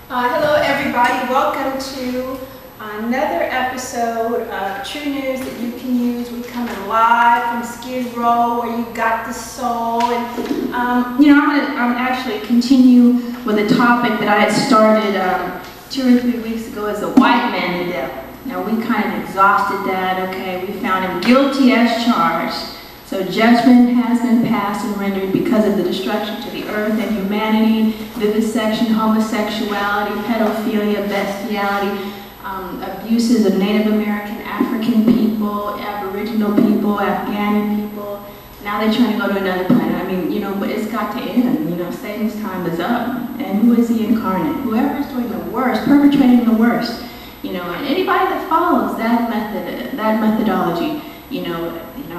Hello everybody, welcome to another episode of True News that you can use. We're coming live from Skid Row where you got the soul. And I'm actually continue with a topic that I had started 2 or 3 weeks ago as a white man the devil. Now we kind of exhausted that, okay? We found him guilty as charged. So judgment has been passed and rendered because of the destruction to the earth and humanity, vivisection, homosexuality, pedophilia, bestiality, abuses of Native American, African people, Aboriginal people, Afghani people. Now they're trying to go to another planet. I mean, but it's got to end. Satan's time is up. And who is he incarnate? Whoever is doing the worst, perpetrating the worst. And anybody that follows that methodology,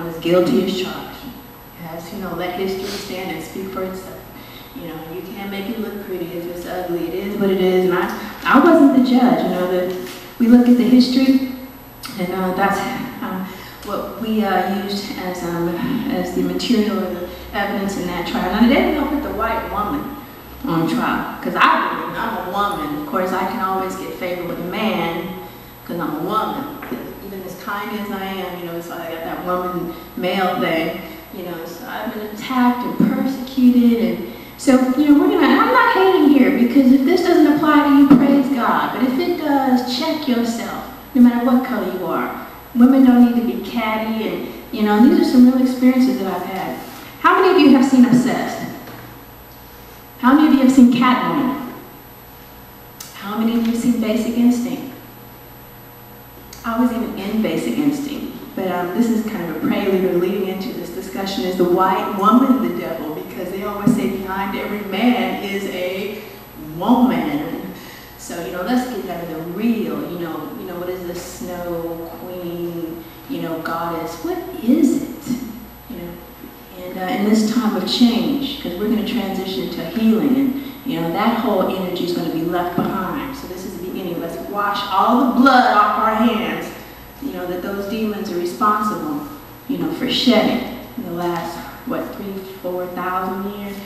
is guilty as charged. Has, let history stand and speak for itself. You can't make it look pretty if it's ugly. It is what it is. And I wasn't the judge. We look at the history, and that's what we used as the material or the evidence in that trial. Now, they didn't put the white woman on trial, because I'm a woman. Of course, I can always get favor with a man, because I'm a woman. Even as kind as I am, so I got that woman male thing, so I've been attacked and persecuted, and so, I'm not hating here, because if this doesn't apply to you, praise God, but if it does, check yourself, no matter what color you are. Women don't need to be catty, and, these are some real experiences that I've had. How many of you have seen Obsessed? How many of you have seen Catwoman? How many of you have seen Basic Instinct? I was even in Basic Instinct, but this is kind of a prelude or leading into this discussion. Is the white woman the devil? Because they always say behind every man is a woman. So, let's get down to the real, what is the snow queen, goddess? What is it? And in this time of change, because we're going to transition to healing, and that whole energy is going to be left behind. So this is the beginning. Let's wash all the blood off our hands, that those demons are responsible, for shedding in the last, 3,000-4,000 years.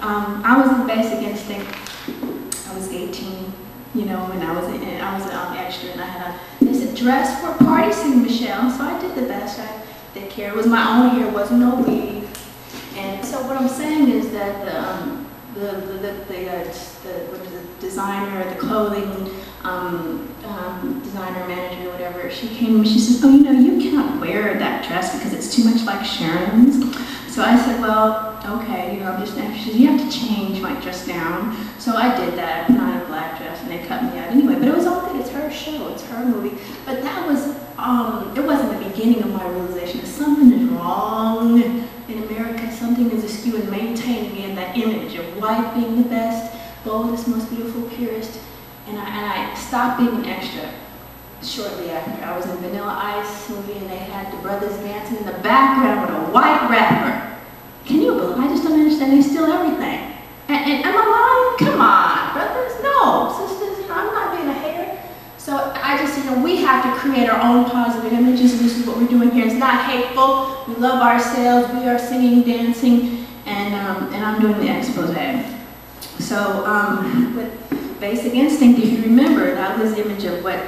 I was in Basic Instinct. I was 18, and I was an extra, and I had they said, dress for a party scene, Michelle. So I did the best I did care. It was my own hair, wasn't no weave. And so what I'm saying is that the designer, the clothing designer, manager, whatever, she came and she says, oh, you cannot wear that dress because it's too much like Sharon's. So I said, well, okay, I'm just anxious. She said, you have to change my dress down. So I did that. I put on a black dress and they cut me out anyway. But it was all good. It's her show. It's her movie. But that was, it wasn't the beginning of my realization that something is wrong in America. Something is askew in maintaining in that image of white being the best, boldest, most beautiful, purest. And I stopped being an extra shortly after. I was in Vanilla Ice movie and they had the brothers dancing in the background with a white rapper. Can you believe? I just don't understand. They steal everything. And am I lying? Come on, brothers. No, sisters, I'm not being a hater. So I just, we have to create our own positive images, and this is what we're doing here. It's not hateful. We love ourselves. We are singing, dancing, and I'm doing the expose. So with Basic Instinct, if you remember, that was the image of what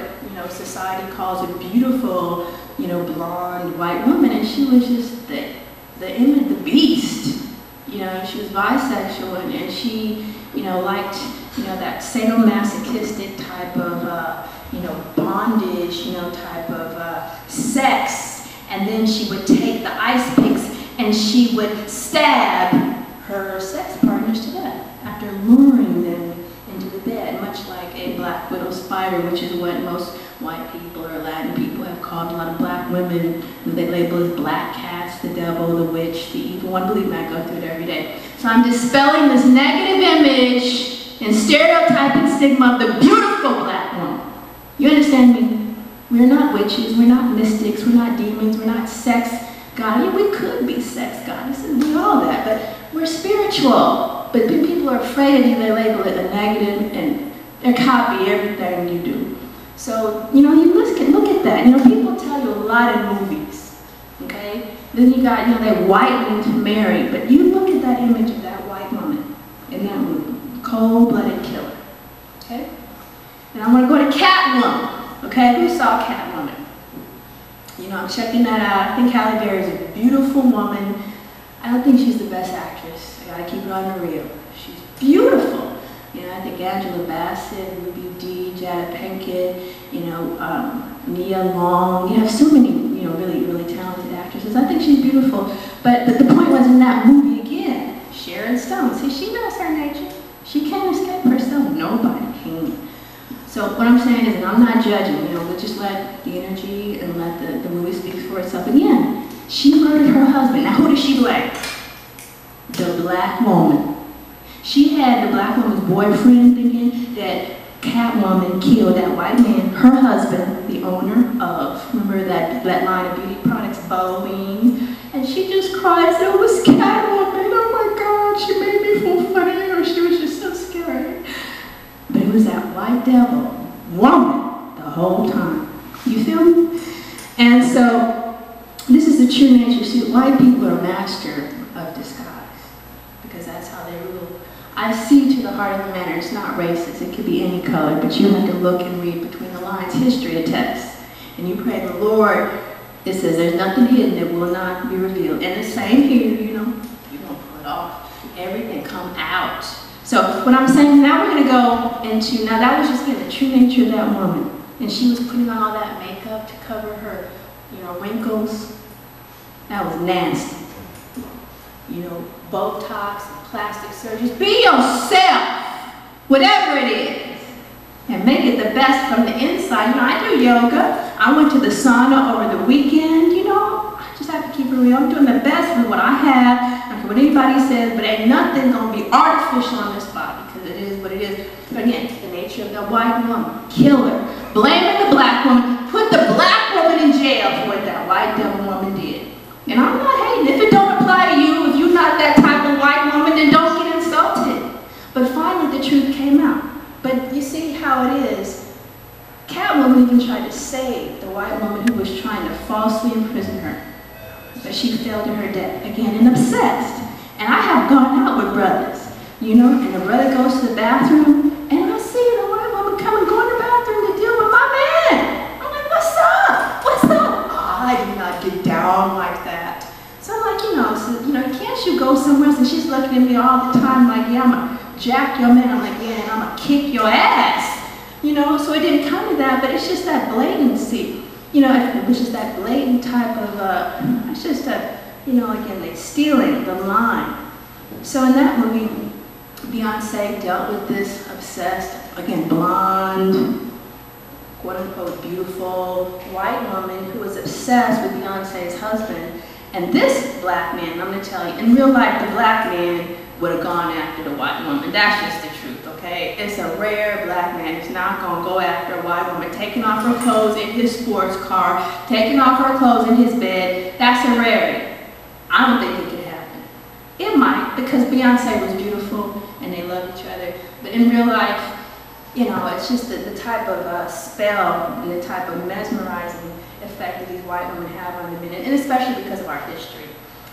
society calls a beautiful, blonde white woman, and she was just the image, the beast. She was bisexual, and she, liked, that sadomasochistic type of, bondage, type of sex. And then she would take the ice picks and she would stab her sex partners to death after luring them into the bed, much like a black widow spider, which is what most white people or Latin people have called a lot of black women, who they label as black cats, the devil, the witch, the evil one. Believe me, I go through it every day. So I'm dispelling this negative image and stereotype and stigma of the beautiful black woman. You understand me? We're not witches, we're not mystics, we're not demons, we're not sex goddesses. We could be sex goddesses, we all that, but we're spiritual. But people are afraid of you, they label it a negative, and they copy everything you do. So, you look at that. People tell you a lot in movies, okay? Then you got, they whitened Mary, but you look at that image of that white woman in that movie, cold-blooded killer. Okay? And I want to go to Catwoman. Okay? Who saw Catwoman? You know, I'm checking that out. I think Halle Berry is a beautiful woman. I don't think she's the best actress. I gotta keep it on the real. She's beautiful. You know, I think Angela Bassett, Ruby Dee, Jada Pinkett, you know, Nia Long. You have so many, you know, really, really talented actresses. I think she's beautiful. But the point was in that movie again, Sharon Stone. See, she knows her nature. She can't escape herself. Nobody can. So what I'm saying is that I'm not judging. You know, we'll just let the energy and let the movie speak for itself. Again, she murdered her husband. Now who did she blame? The black woman. She had the black woman's boyfriend thinking that Catwoman killed that white man, her husband, the owner of, remember that line of beauty products, Boeing? And she just cried, said, it was Catwoman, oh my God, she made me feel funny, or she was just so scary. But it was that white devil, woman, the whole time. You feel me? And so, this is the true nature. See, white people are master of disguise, because that's how they rule. I see to the heart of the matter. It's not racist. It could be any color, but you have to look and read between the lines. History attests. And you pray to the Lord. It says there's nothing hidden that will not be revealed. And the same here, you know, you don't put off. Everything come out. So what I'm saying, now we're going to go into, now that was just again the true nature of that woman. And she was putting on all that makeup to cover her, you know, wrinkles. That was nasty. You know, Botox, plastic surgeries. Be yourself, whatever it is, and make it the best from the inside. You know, I do yoga. I went to the sauna over the weekend. You know, I just have to keep it real. I'm doing the best with what I have. I don't care what anybody says, but ain't nothing gonna be artificial on this body because it is what it is. But again, the nature of the white woman, killer, blaming the black woman, put the black woman in jail for what that white devil woman did. And I'm not hating. If it don't apply to you, if you're not that type of white woman, then don't get insulted. But finally, the truth came out. But you see how it is. Catwoman even tried to save the white woman who was trying to falsely imprison her. But she fell to her death again and obsessed. And I have gone out with brothers, you know, and the brother goes to the bathroom, and I see the white woman come and go in the bathroom to deal with my man. I'm like, what's up? What's up? Oh, I do not get down like that. So I'm like, can't you go somewhere else? And she's looking at me all the time like, yeah, I'm going to jack your man. I'm like, yeah, and I'm going to kick your ass. You know, so it didn't come to that, but it's just that blatancy. You know, it was just that blatant type of, it's just a, you know, again, they stealing the line. So in that movie, Beyonce dealt with this obsessed, again, blonde, quote-unquote beautiful white woman who was obsessed with Beyonce's husband. And this black man, I'm going to tell you, in real life, the black man would have gone after the white woman. That's just the truth, okay? It's a rare black man who's not going to go after a white woman, taking off her clothes in his sports car, taking off her clothes in his bed. That's a rarity. I don't think it could happen. It might, because Beyonce was beautiful and they love each other. But in real life, you know, it's just the type of spell and the type of mesmerizing effect that these white women have on the men, and especially because of our history.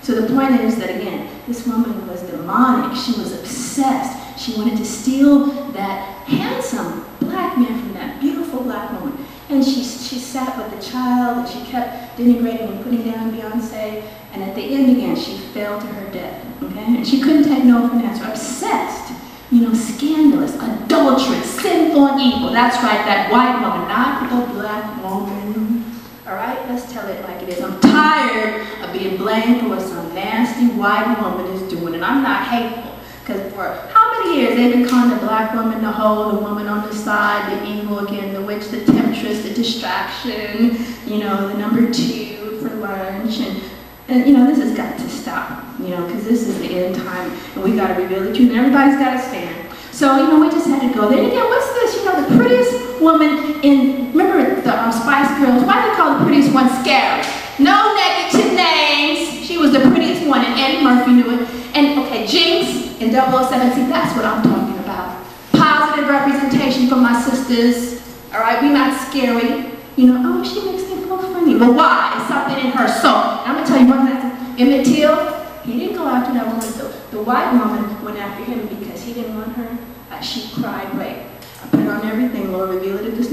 So the point is that, again, this woman was demonic. She was obsessed. She wanted to steal that handsome black man from that beautiful black woman. And she sat with the child, and she kept denigrating and putting down Beyonce. And at the end, again, she fell to her death, okay? And she couldn't take no for an answer. Obsessed, you know, scandalous, adulterous, sinful and evil. That's right, that white woman, not the black woman. All right, let's tell it like it is. I'm tired of being blamed for what some nasty white woman is doing, and I'm not hateful, because for how many years they've been calling the black woman the hoe, the woman on the side, the evil again, the witch, the temptress, the distraction, you know, the number 2 for lunch, and you know, this has got to stop, you know, because this is the end time, and we got to reveal the truth, and everybody's got to stand. So, you know, we just had to go there. And again, what's this? You know, the prettiest woman in, remember the Spice Girls? Why do they call the prettiest one Scary? No negative names. She was the prettiest one, and Eddie Murphy knew it. And, okay, Jinx in 007, see, that's what I'm talking about. Positive representation for my sisters. All right, we're not scary. You know, oh, she makes me feel funny. But why? It's something in her soul. And I'm going to tell you one thing. Emmett Till, he didn't go after that woman. The white woman went after him because he didn't want her. She cried rape. I put her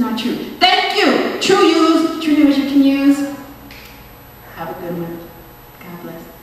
not true. Thank you. True news you can use. Have a good one. God bless.